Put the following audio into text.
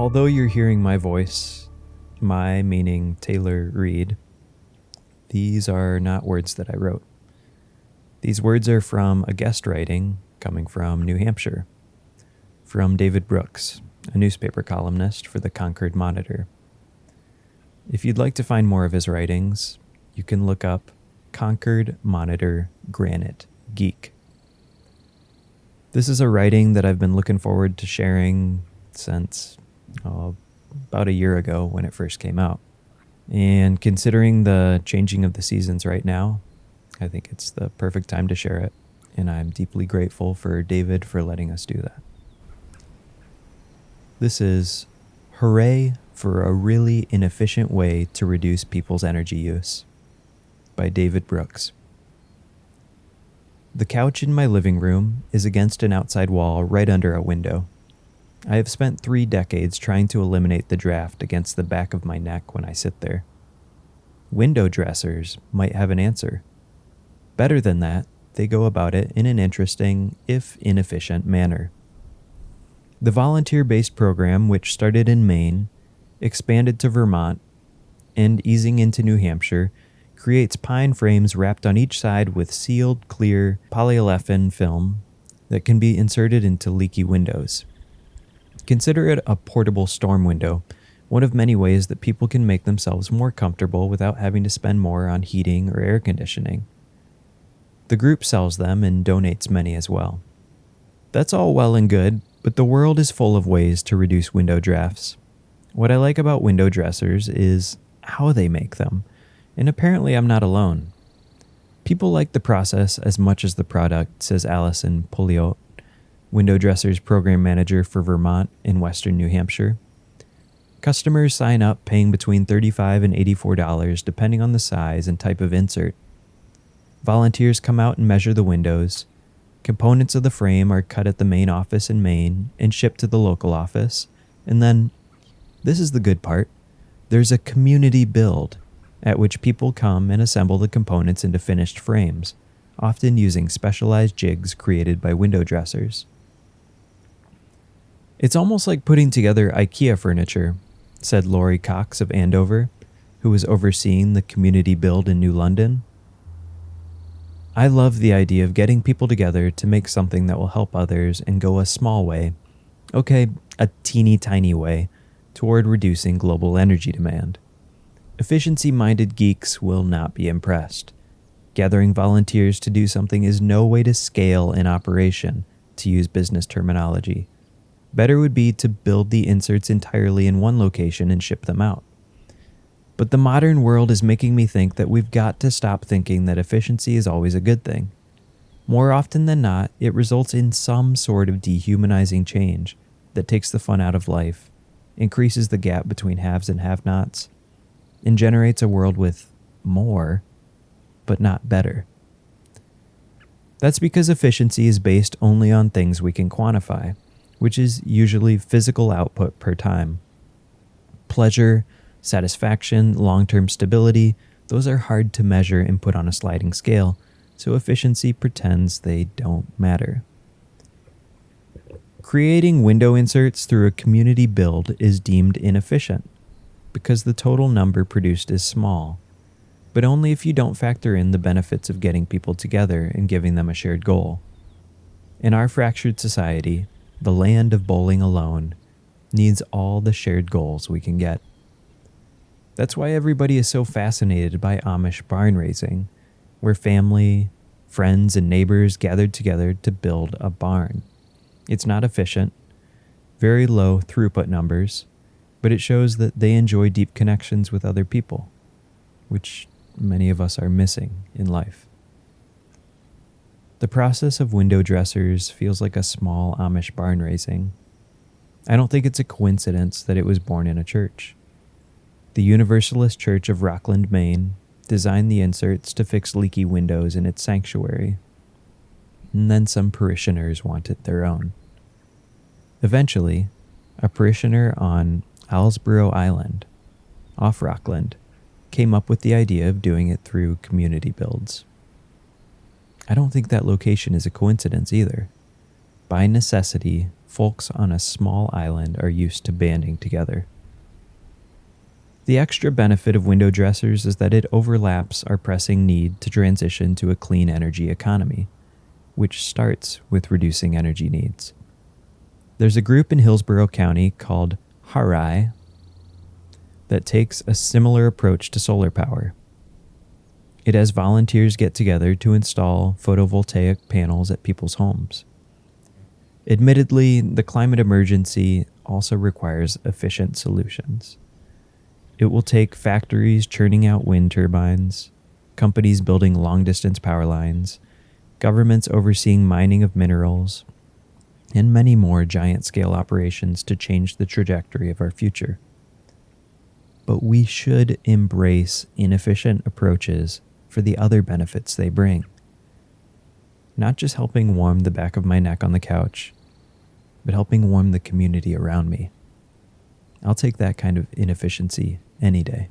Although you're hearing my voice, my meaning Taylor Reed, these are not words that I wrote. These words are from a guest writing coming from New Hampshire, from David Brooks, a newspaper columnist for the Concord Monitor. If you'd like to find more of his writings, you can look up Concord Monitor Granite Geek. This is a writing that I've been looking forward to sharing since about a year ago when it first came out. And considering the changing of the seasons right now, I think it's the perfect time to share it. And I'm deeply grateful for David for letting us do that. This is Hooray for a Really Inefficient Way to Reduce People's Energy Use by David Brooks. The couch in my living room is against an outside wall right under a window. I have spent 3 decades trying to eliminate the draft against the back of my neck when I sit there. Window dressers might have an answer. Better than that, they go about it in an interesting, if inefficient, manner. The volunteer-based program, which started in Maine, expanded to Vermont, and easing into New Hampshire, creates pine frames wrapped on each side with sealed, clear polyolefin film that can be inserted into leaky windows. Consider it a portable storm window, one of many ways that people can make themselves more comfortable without having to spend more on heating or air conditioning. The group sells them and donates many as well. That's all well and good, but the world is full of ways to reduce window drafts. What I like about window dressers is how they make them, and apparently I'm not alone. People like the process as much as the product, says Allison Pouliot, window dressers program manager for Vermont in western New Hampshire. Customers sign up paying between $35 and $84 depending on the size and type of insert. Volunteers come out and measure the windows. Components of the frame are cut at the main office in Maine and shipped to the local office. And then, this is the good part, there's a community build at which people come and assemble the components into finished frames, often using specialized jigs created by window dressers. It's almost like putting together IKEA furniture, said Laurie Cox of Andover, who was overseeing the community build in New London. I love the idea of getting people together to make something that will help others and go a small way, okay, a teeny tiny way, toward reducing global energy demand. Efficiency-minded geeks will not be impressed. Gathering volunteers to do something is no way to scale an operation, to use business terminology. Better would be to build the inserts entirely in one location and ship them out. But the modern world is making me think that we've got to stop thinking that efficiency is always a good thing. More often than not, it results in some sort of dehumanizing change that takes the fun out of life, increases the gap between haves and have-nots, and generates a world with more, but not better. That's because efficiency is based only on things we can quantify, which is usually physical output per time. Pleasure, satisfaction, long-term stability, those are hard to measure and put on a sliding scale, so efficiency pretends they don't matter. Creating window inserts through a community build is deemed inefficient because the total number produced is small, but only if you don't factor in the benefits of getting people together and giving them a shared goal. In our fractured society, the land of bowling alone needs all the shared goals we can get. That's why everybody is so fascinated by Amish barn raising, where family, friends, and neighbors gathered together to build a barn. It's not efficient, very low throughput numbers, but it shows that they enjoy deep connections with other people, which many of us are missing in life. The process of window dressers feels like a small Amish barn raising. I don't think it's a coincidence that it was born in a church. The Universalist Church of Rockland, Maine, designed the inserts to fix leaky windows in its sanctuary, and then some parishioners wanted their own. Eventually, a parishioner on Alsborough Island, off Rockland, came up with the idea of doing it through community builds. I don't think that location is a coincidence either. By necessity, folks on a small island are used to banding together. The extra benefit of window dressers is that it overlaps our pressing need to transition to a clean energy economy, which starts with reducing energy needs. There's a group in Hillsborough County called Hooray that takes a similar approach to solar power. It has volunteers get together to install photovoltaic panels at people's homes. Admittedly, the climate emergency also requires efficient solutions. It will take factories churning out wind turbines, companies building long-distance power lines, governments overseeing mining of minerals, and many more giant-scale operations to change the trajectory of our future. But we should embrace inefficient approaches for the other benefits they bring. Not just helping warm the back of my neck on the couch, but helping warm the community around me. I'll take that kind of inefficiency any day.